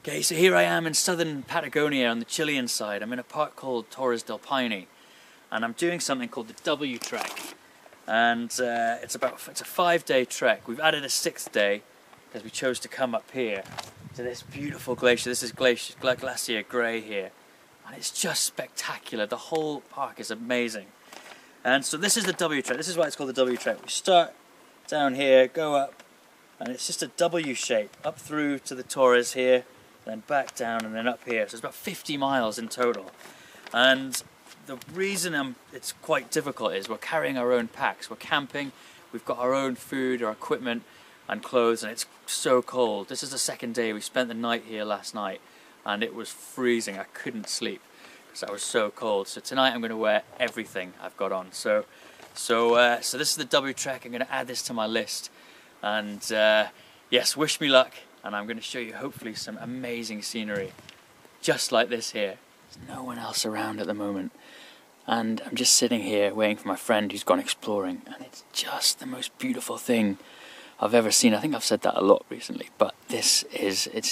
Okay, so here I am in Southern Patagonia on the Chilean side. I'm in a park called Torres del Paine, and I'm doing something called the W trek. And it's a 5-day trek. We've added a 6th day because we chose to come up here to this beautiful glacier. This is Glacier Grey here, and it's just spectacular. The whole park is amazing. And so this is the W trek. This is why it's called the W trek. We start down here, go up, and it's just a W shape up through to the Torres here, then back down and then up here. So it's about 50 miles in total. And the reason it's quite difficult is we're carrying our own packs. We're camping, we've got our own food, our equipment and clothes, and it's so cold. This is the 2nd day. We spent the night here last night and it was freezing. I couldn't sleep because I was so cold. So tonight I'm going to wear everything I've got on. So this is the W trek. I'm going to add this to my list. And yes, wish me luck. And I'm going to show you hopefully some amazing scenery, just like this here. There's no one else around at the moment, and I'm just sitting here waiting for my friend who's gone exploring, and it's just the most beautiful thing I've ever seen. I think I've said that a lot recently, but it's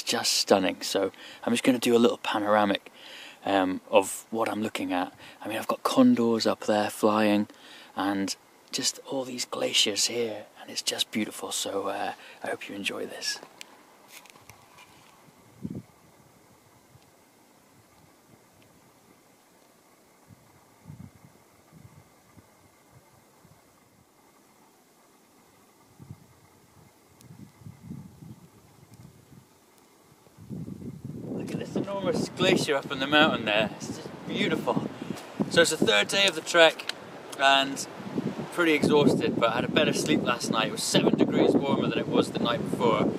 just stunning. So I'm just going to do a little panoramic of what I'm looking at. I mean, I've got condors up there flying, and just all these glaciers here, and it's just beautiful. So I hope you enjoy this. Look at this enormous glacier up in the mountain there. It's just beautiful. So it's the 3rd day of the trek and pretty exhausted, but I had a better sleep last night. It was 7 degrees warmer than it was the night before,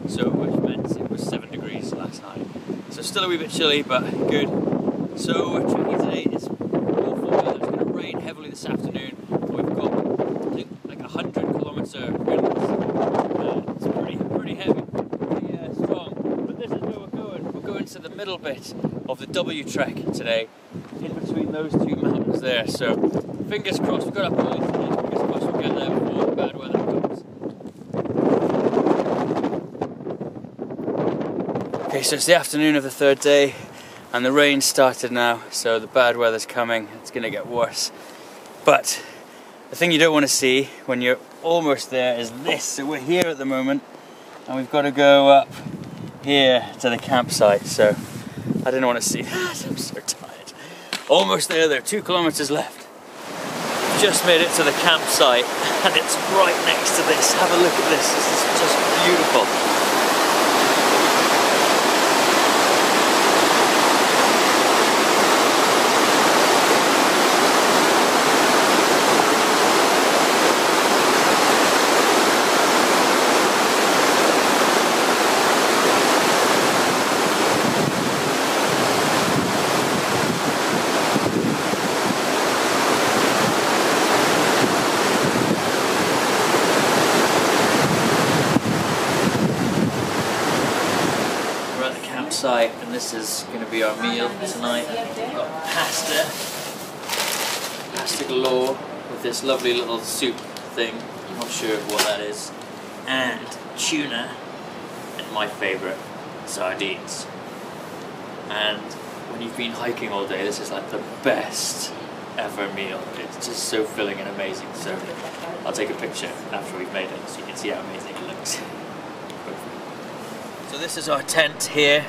so which meant it was 7 degrees last night. So still a wee bit chilly, but good. So we're trekking today. It's awful weather. It's going to rain heavily this afternoon. We've got, I think, like 100-kilometer winds. It's pretty heavy, pretty strong. But this is where we're going. We're going to the middle bit of the W trek today, in between those 2 mountains there. So fingers crossed, we've got up early today. Fingers crossed we'll get there before the bad weather comes. Okay, so it's the afternoon of the 3rd day, and the rain started now, so the bad weather's coming. It's going to get worse. But the thing you don't want to see when you're almost there is this. So we're here at the moment, and we've got to go up here to the campsite. So I didn't want to see that. I'm so tired. Almost there though, 2 kilometers left. Just made it to the campsite, and it's right next to this. Have a look at this. This is just beautiful. And this is going to be our meal tonight. We've got pasta galore with this lovely little soup thing, I'm not sure what that is, and tuna, and my favourite, sardines. And when you've been hiking all day, this is like the best ever meal. It's just so filling and amazing. So I'll take a picture after we've made it so you can see how amazing it looks. So this is our tent here,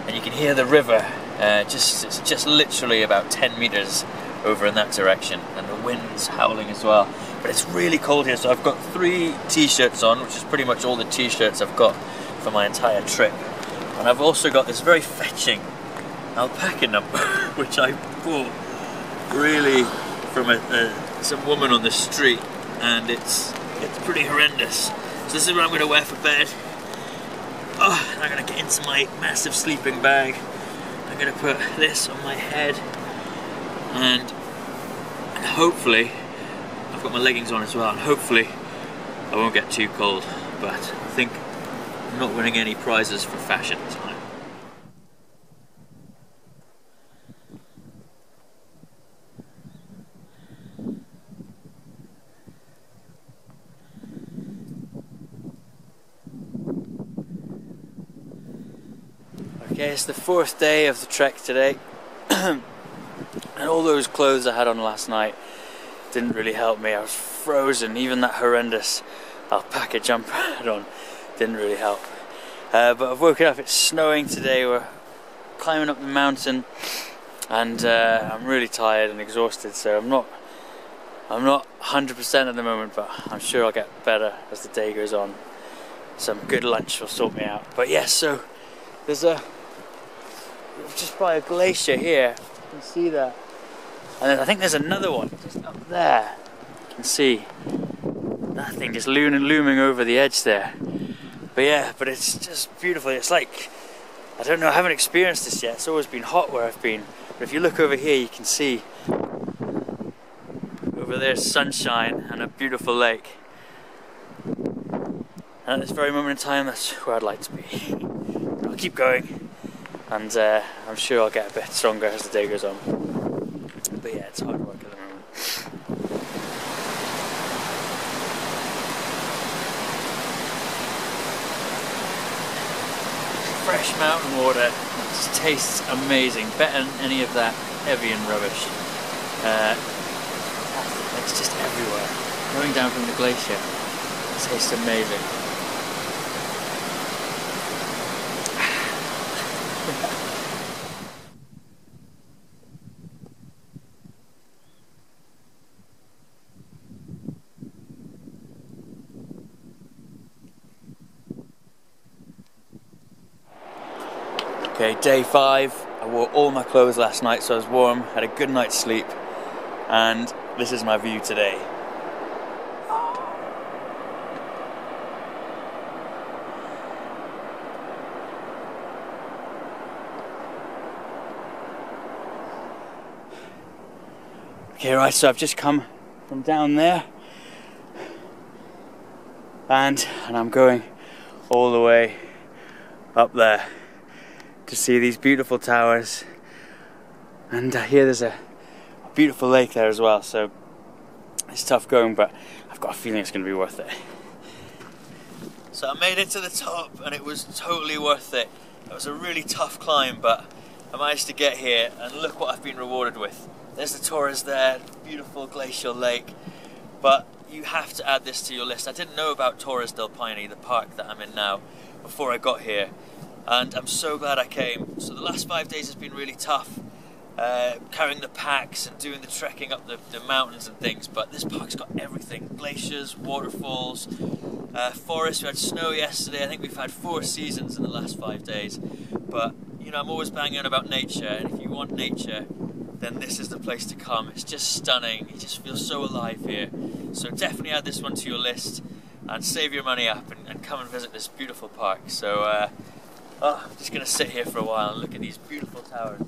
and you can hear the river. It's just literally about 10 meters over in that direction, and the wind's howling as well. But it's really cold here, so I've got 3 t-shirts on, which is pretty much all the t-shirts I've got for my entire trip. And I've also got this very fetching alpaca number, which I bought really from some woman on the street, and it's pretty horrendous. So this is what I'm going to wear for bed. Oh, I'm going to get into my massive sleeping bag. I'm going to put this on my head, and hopefully, I've got my leggings on as well, and hopefully I won't get too cold, but I think I'm not winning any prizes for fashion tonight. Okay, it's the 4th day of the trek today, and all those clothes I had on last night didn't really help me. I was frozen. Even that horrendous alpaca jumper I had on didn't really help. But I've woken up, it's snowing today, we're climbing up the mountain, and I'm really tired and exhausted, so I'm not 100% at the moment, but I'm sure I'll get better as the day goes on. Some good lunch will sort me out. But yes, so there's just by a glacier here, you can see that, and then I think there's another one just up there. You can see that thing just looming over the edge there. But yeah, but it's just beautiful. It's like, I don't know, I haven't experienced this yet. It's always been hot where I've been, but if you look over here, you can see over there's sunshine and a beautiful lake. And at this very moment in time, that's where I'd like to be. I'll keep going, and I'm sure I'll get a bit stronger as the day goes on. But yeah, it's hard work at the moment. Fresh mountain water, it just tastes amazing, better than any of that Evian rubbish. It's just everywhere. Going down from the glacier, it tastes amazing. Okay, day 5. I wore all my clothes last night, so I was warm, had a good night's sleep, and this is my view today. Okay, right, so I've just come from down there, and I'm going all the way up there to see these beautiful towers, and here there's a beautiful lake there as well, so it's tough going, but I've got a feeling it's going to be worth it. So I made it to the top and it was totally worth it. It was a really tough climb, but I managed to get here, and look what I've been rewarded with. There's the Torres there, beautiful glacial lake, but you have to add this to your list. I didn't know about Torres del Paine, the park that I'm in now, before I got here, and I'm so glad I came. So the last 5 days has been really tough, carrying the packs and doing the trekking up the mountains and things, but this park's got everything. Glaciers, waterfalls, forest. We had snow yesterday. I think we've had 4 seasons in the last 5 days, but you know, I'm always banging on about nature, and if you want nature, then this is the place to come. It's just stunning. You just feel so alive here. So definitely add this one to your list and save your money up and come and visit this beautiful park. So I'm just going to sit here for a while and look at these beautiful towers.